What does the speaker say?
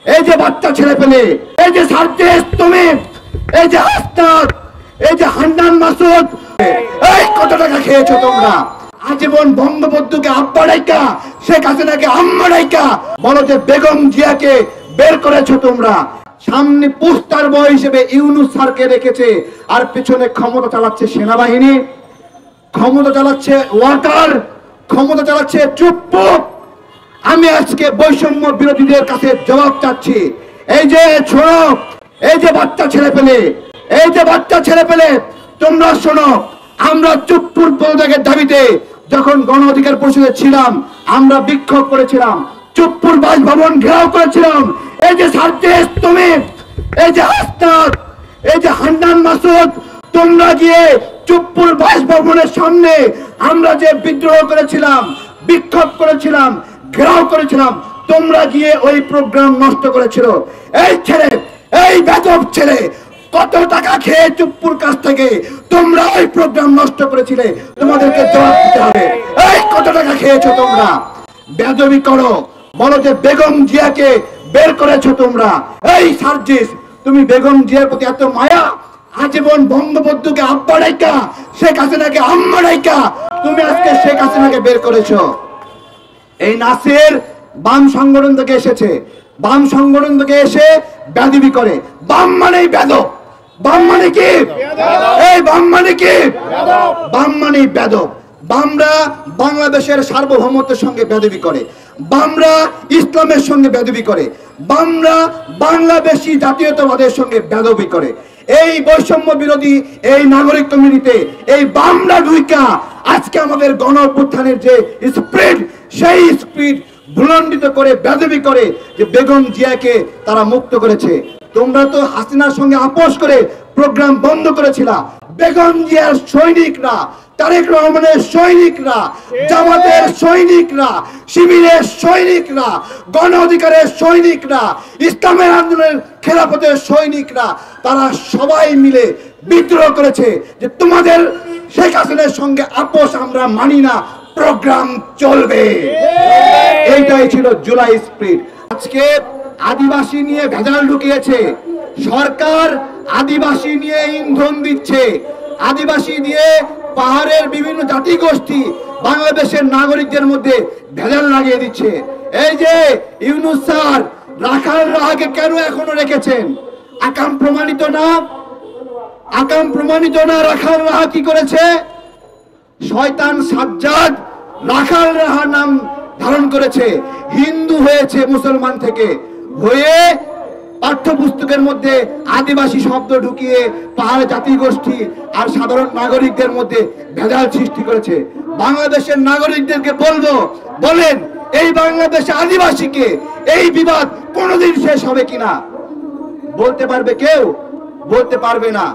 এই যে বাচ্চা ছেলে পেলে, এই যে সার্জেস তুমি, এই যে হাসনাত, এই যে হান্নান মাসুদ, এই কত টাকা খেয়েছো তোমরা? আজীবন বঙ্গবন্ধুকে আব্বা ডাইকা, শেখ হাসিনাকে আম্মা ডাইকা বলো যে বেগম জিয়াকে বের করেছো তোমরা। সামনে পোস্টার বয় হিসেবে ইউনূস স্যারকে রেখেছে, আর পিছনে ক্ষমতা চালাচ্ছে সেনাবাহিনী, ক্ষমতা চালাচ্ছে ওয়াকার, ক্ষমতা চালাচ্ছে চুপ্প। আমি আজকে বৈষম্য বিরোধীদের কাছে জবাব চাচ্ছি। এই যে শোনো, এই যে বাচ্চা ছেলে পেলে, এই যে বাচ্চা ছেলে পেলে, তোমরা শোনো, আমরা চুপ্পুর পদত্যাগের দাবিতে যখন গণ অধিকার পরিষদে ছিলাম, আমরা বিক্ষোভ করেছিলাম, চুপ্পুর বাসভবন ঘেরাও করেছিলাম। এই যে সার্জেস তুমি, এই যে হাসনাত, এই যে হান্নান মাসুদ, তোমরা গিয়ে চুপ্পুর বাসভবনের সামনে আমরা যে বিদ্রোহ করেছিলাম, বিক্ষোভ করেছিলাম, ঘেরাও করেছিলাম, তোমরা গিয়ে ওই প্রোগ্রাম নষ্ট করেছিল। এই ছেলে, এই বেদব ছেলে, কত টাকা খেয়ে চুপ্পুর কাছ থেকে তোমরা ওই প্রোগ্রাম নষ্ট করেছিলে, তোমাদেরকে জবাব দিতে হবে। এই কত টাকা খেয়েছো তোমরা? বেদবি করো, বলো যে বেগম জিয়াকে বের করেছো তোমরা। এই সার্জিস, তুমি বেগম জিয়ার প্রতি এত মায়া, আজীবন বঙ্গবন্ধুকে আব্বা ডাইকা, শেখ হাসিনাকে আম্মা ডাইকা তুমি আজকে শেখ হাসিনাকে বের করেছো। এই নাসির বাম সংগঠন থেকে এসেছে, বাম সংগঠন থেকে এসে বেদবি করে। বাম মানেই বেদব। বাম মানে কি? এই বাম মানে কি? বাম মানেই বেদব। বামরা বাংলাদেশের সার্বভৌমত্বের সঙ্গে বেদবি করে, বামরা ইসলামের সঙ্গে বেদবি করে, বামরা বাংলাদেশি জাতীয়তাবাদের সঙ্গে বেদবি করে। এই বৈষম্য বিরোধী এই নাগরিক কমিউনিটিতে এই বামরা ঢুইকা আজকে আমাদের গণ অভ্যুত্থানের যে স্পিরিট, সেই স্পিরিট ভুলণ্ডিত করে বেদবি করে যে বেগম জিয়াকে তারা মুক্ত করেছে। তোমরা তো হাসিনার সঙ্গে আপোষ করে প্রোগ্রাম বন্ধ করেছিলা। বেগম জিয়ার সৈনিকরা, তারেক রহমানের সৈনিকরা, জামাতের সৈনিকরা, শিবিরের সৈনিকরা, গণ অধিকারের সৈনিকরা, ইসলামের আন্দোলনের খেলাফতের সৈনিকরা, তারা সবাই মিলে বিদ্রোহ করেছে যে তোমাদের শেখ হাসিনার সঙ্গে আপোষ আমরা মানি না, প্রোগ্রাম চলবে। এইটাই ছিল জুলাই স্পিরিট। আজকে আদিবাসী নিয়ে ভেজাল ঢুকিয়েছে সরকার, আদিবাসী নিয়ে ইন্ধন দিচ্ছে, আদিবাসী দিয়ে পাহাড়ের বিভিন্ন জাতিগোষ্ঠী বাংলাদেশের নাগরিকদের মধ্যে ভেজাল লাগিয়ে দিচ্ছে। এই যে ইউনূস স্যার রাখাল রাহাকে কেন এখনো রেখেছেন? আকাম প্রমাণিত না? আকাম প্রমাণিত না? রাখাল রাহা কি করেছে? শয়তান সাজ্জাদ রাখাল রাহা নাম ধারণ করেছে, হিন্দু হয়েছে মুসলমান থেকে হয়ে পাঠ্যপুস্তকের মধ্যে আদিবাসী শব্দ ঢুকিয়ে পাহাড় জাতিগোষ্ঠী আর সাধারণ নাগরিকদের মধ্যে ভেজাল সৃষ্টি করেছে। বাংলাদেশের নাগরিকদেরকে বলবো, বলেন এই বাংলাদেশে আদিবাসীকে এই বিবাদ কোনোদিন শেষ হবে কিনা? বলতে পারবে কেউ? বলতে পারবে না।